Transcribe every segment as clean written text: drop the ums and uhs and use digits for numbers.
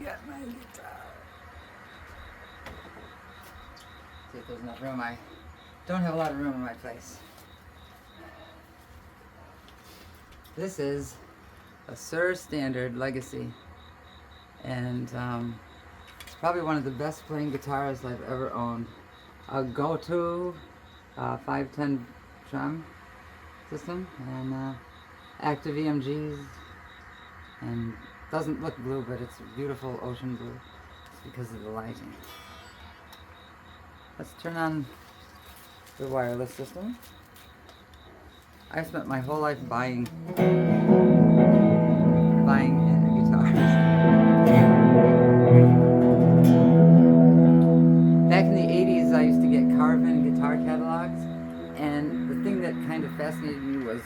get my guitar. See if there's enough room. I don't have a lot of room in my place. This is a Sir Standard Legacy, and it's probably one of the best playing guitars I've ever owned. A go-to 510 strum system, and active EMGs, and doesn't look blue, but it's beautiful ocean blue. It's because of the lighting. Let's turn on the wireless system. I spent my whole life buying guitars. Back in the 80s, I used to get Carvin guitar catalogs, and the thing that kind of fascinated me was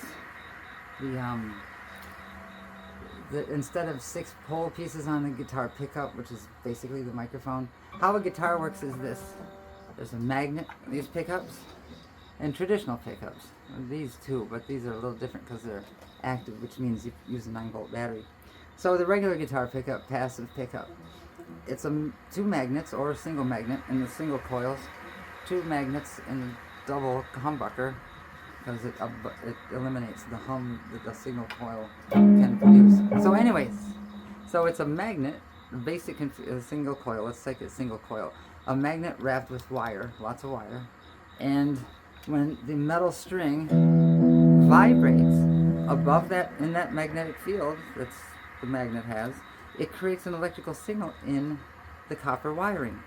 instead of 6 pole pieces on the guitar pickup, which is basically the microphone, how a guitar works is this. There's a magnet in these pickups, and traditional pickups. These too, but these are a little different because they're active, which means you use a 9-volt battery. So the regular guitar pickup, passive pickup, it's 2 magnets or a single magnet in the single coils, 2 magnets in the double humbucker, because it eliminates the hum that the signal coil can produce. So anyways, so it's a magnet, basic single coil. Let's take a single coil. A magnet wrapped with wire, lots of wire, and when the metal string vibrates above that, in that magnetic field that the magnet has, it creates an electrical signal in the copper wiring.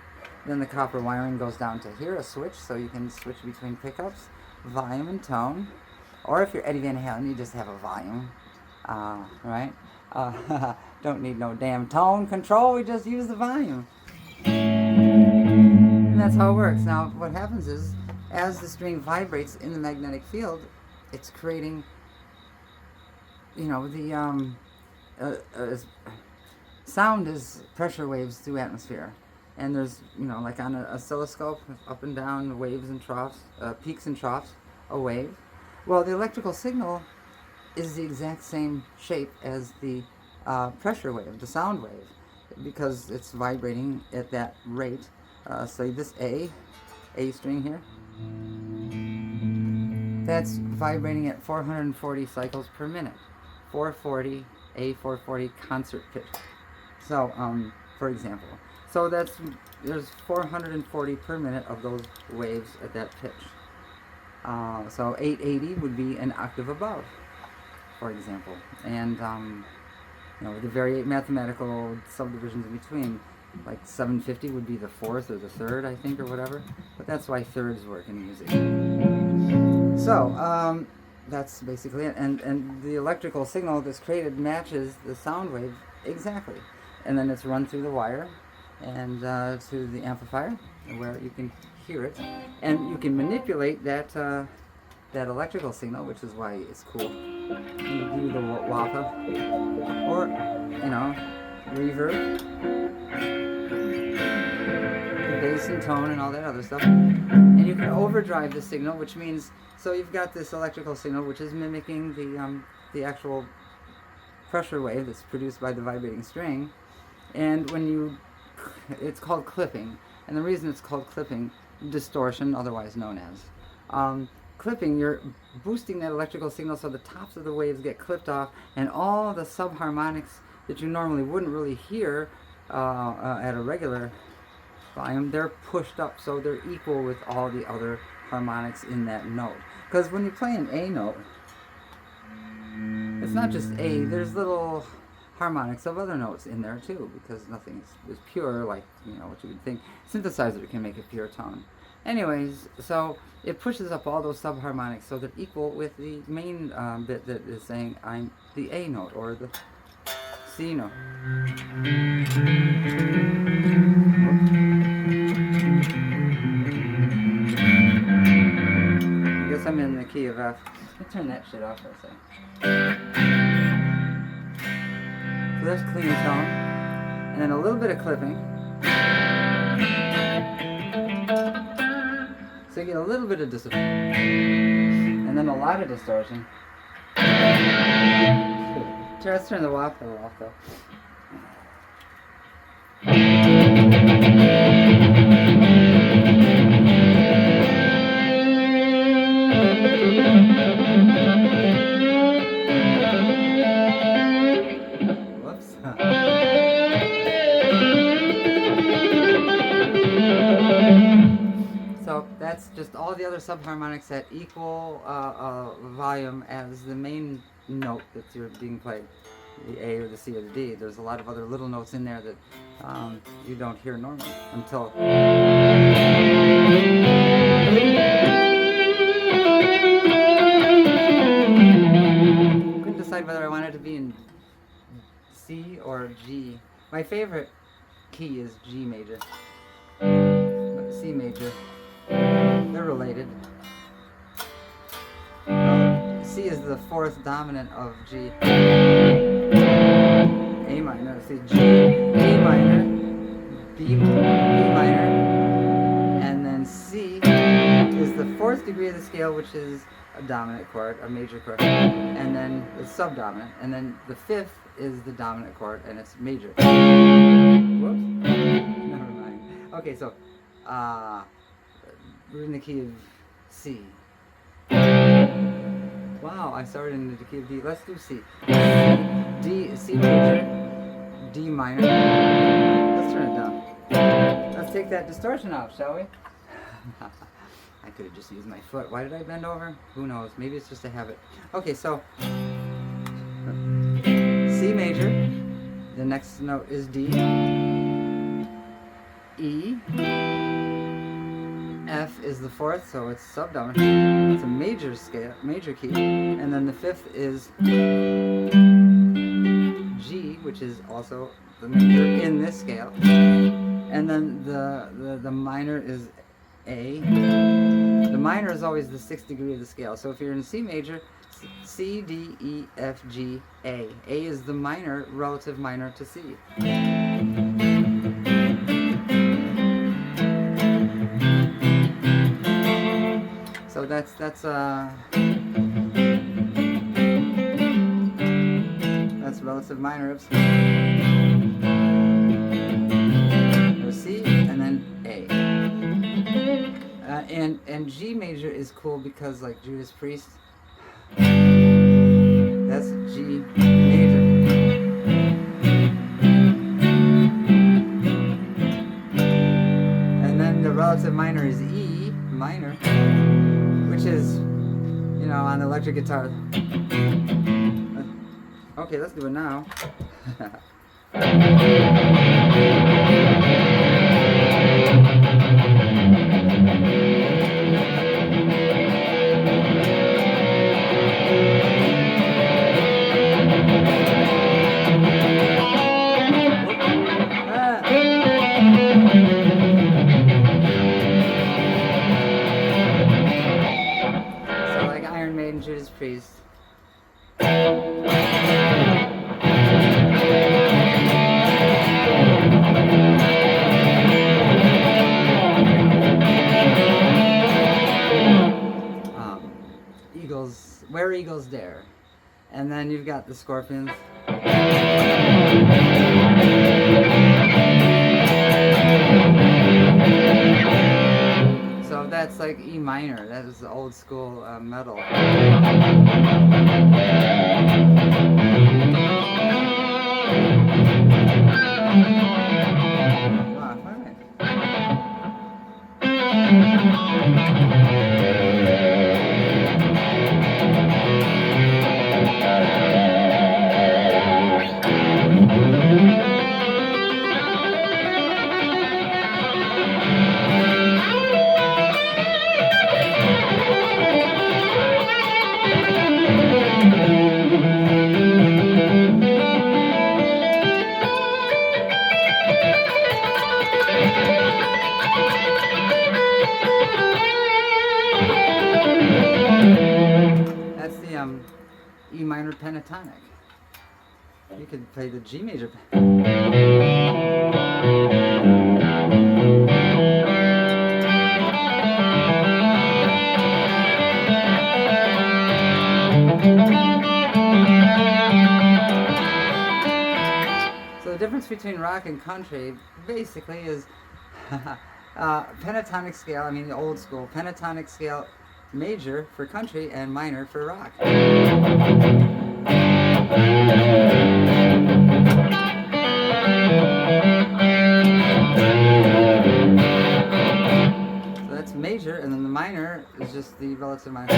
Then the copper wiring goes down to here, a switch, so you can switch between pickups, volume and tone. Or if you're Eddie Van Halen, you just have a volume, right? Don't need no damn tone control, we just use the volume. And that's how it works. Now, what happens is, as the string vibrates in the magnetic field, it's creating, sound is pressure waves through atmosphere. And there's, like on an oscilloscope, up and down, waves and troughs, peaks and troughs, a wave. Well, the electrical signal is the exact same shape as the pressure wave, the sound wave, because it's vibrating at that rate. Say this A string here, that's vibrating at 440 cycles per minute. 440, A440 concert pitch. So, for example. So there's 440 per minute of those waves at that pitch. So 880 would be an octave above, for example. And, the very mathematical subdivisions in between, like 750 would be the 4th or the 3rd, I think, or whatever. But that's why thirds work in music. So, that's basically it. And the electrical signal that's created matches the sound wave exactly. And then it's run through the wire and to the amplifier, where you can hear it. And you can manipulate that electrical signal, which is why it's cool. You can do the wah-wah, or, reverb, bass and tone and all that other stuff. And you can overdrive the signal, which means, so you've got this electrical signal which is mimicking the actual pressure wave that's produced by the vibrating string. And it's called clipping. And the reason it's called clipping, distortion, otherwise known as. Clipping, you're boosting that electrical signal so the tops of the waves get clipped off, and all the subharmonics that you normally wouldn't really hear at a regular volume, they're pushed up so they're equal with all the other harmonics in that note. Because when you play an A note, it's not just A, there's little harmonics of other notes in there too, because nothing is pure like what you would think. Synthesizer can make a pure tone. Anyways, so it pushes up all those subharmonics so they're equal with the main bit that is saying I'm the A note or the C note. I guess I'm in the key of F. Let's turn that shit off for a second. So that's clean tone, and then a little bit of clipping. So you get a little bit of distortion, and then a lot of distortion. Let's turn the wah pedal off though. that's just all the other subharmonics at equal volume as the main note that you're being played, the A or the C or the D. There's a lot of other little notes in there that you don't hear normally until. Couldn't decide whether I wanted to be in C or G. My favorite key is G major, but C major. They're related. C is the fourth dominant of G. A minor, see G, A minor, B minor, and then C is the fourth degree of the scale, which is a dominant chord, a major chord, and then the subdominant, and then the fifth is the dominant chord, and it's major. Whoops, never mind. Okay, so we're in the key of C. Wow, I started in the key of D. Let's do C. C major, D minor. Let's turn it down. Let's take that distortion off, shall we? I could have just used my foot. Why did I bend over? Who knows? Maybe it's just a habit. Okay, so C major. The next note is D. E. F is the fourth, so it's subdominant. It's a major scale, major key. And then the fifth is G, which is also the major in this scale. And then the minor is A. The minor is always the sixth degree of the scale. So if you're in C major, C, D, E, F, G, A. A is the minor, relative minor to C. So that's relative minor. Oops. There's C and then A. And G major is cool because, like Judas Priest, that's G major. And then the relative minor is E minor, which is, you know, on the electric guitar. Okay, let's do it now. So like Iron Maiden, Judas Priest. Eagles, Where Eagles Dare. And then you've got the Scorpions. So that's like E minor. That is the old school metal. That's the E minor pentatonic. You could play the G major. So the difference between rock and country basically is pentatonic scale, I mean the old school, pentatonic scale major for country and minor for rock. So that's major, and then the is just the relative minor.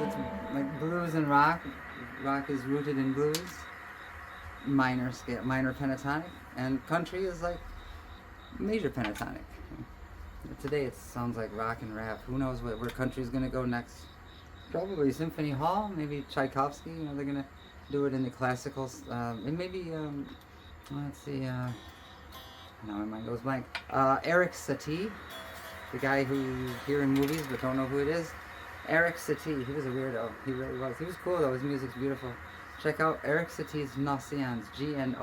It's like blues and rock. Rock is rooted in blues. Minor scale, minor pentatonic, and country is like major pentatonic. Today it sounds like rock and rap. Who knows where country's gonna go next? Probably Symphony Hall, maybe Tchaikovsky. You know, they're gonna do it in the classicals, and maybe let's see. Now my mind goes blank. Eric Satie, the guy who you hear in movies but don't know who it is. Eric Satie, he was a weirdo. He really was. He was cool though. His music's beautiful. Check out Eric Satie's Gnossians. Gnossiennes.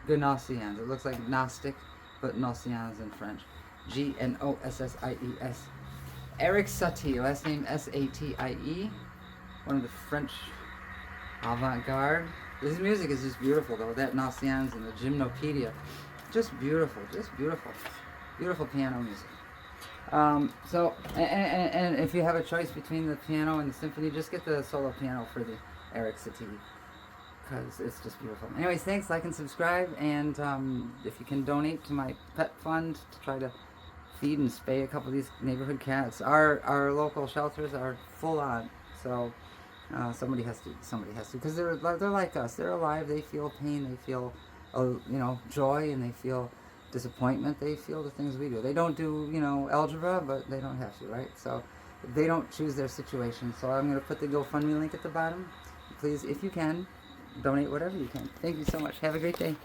Gnossiens. It looks like Gnostic, but Gnossiens in French. Gnossies. Eric Satie, last name Satie. One of the French avant-garde. His music is just beautiful though. That Gnossiens and the Gymnopedia. Just beautiful. Beautiful piano music. And if you have a choice between the piano and the symphony, just get the solo piano for the Eric Satie, because it's just beautiful. Anyways, thanks, like and subscribe, and if you can donate to my pet fund to try to feed and spay a couple of these neighborhood cats. Our local shelters are full on, so somebody has to, because they're like us. They're alive. They feel pain. They feel joy, and they feel disappointment. They feel the things we do. They don't do algebra, but they don't have to, right? So they don't choose their situation. So I'm going to put the GoFundMe link at the bottom. Please, if you can, donate whatever you can. Thank you so much. Have a great day.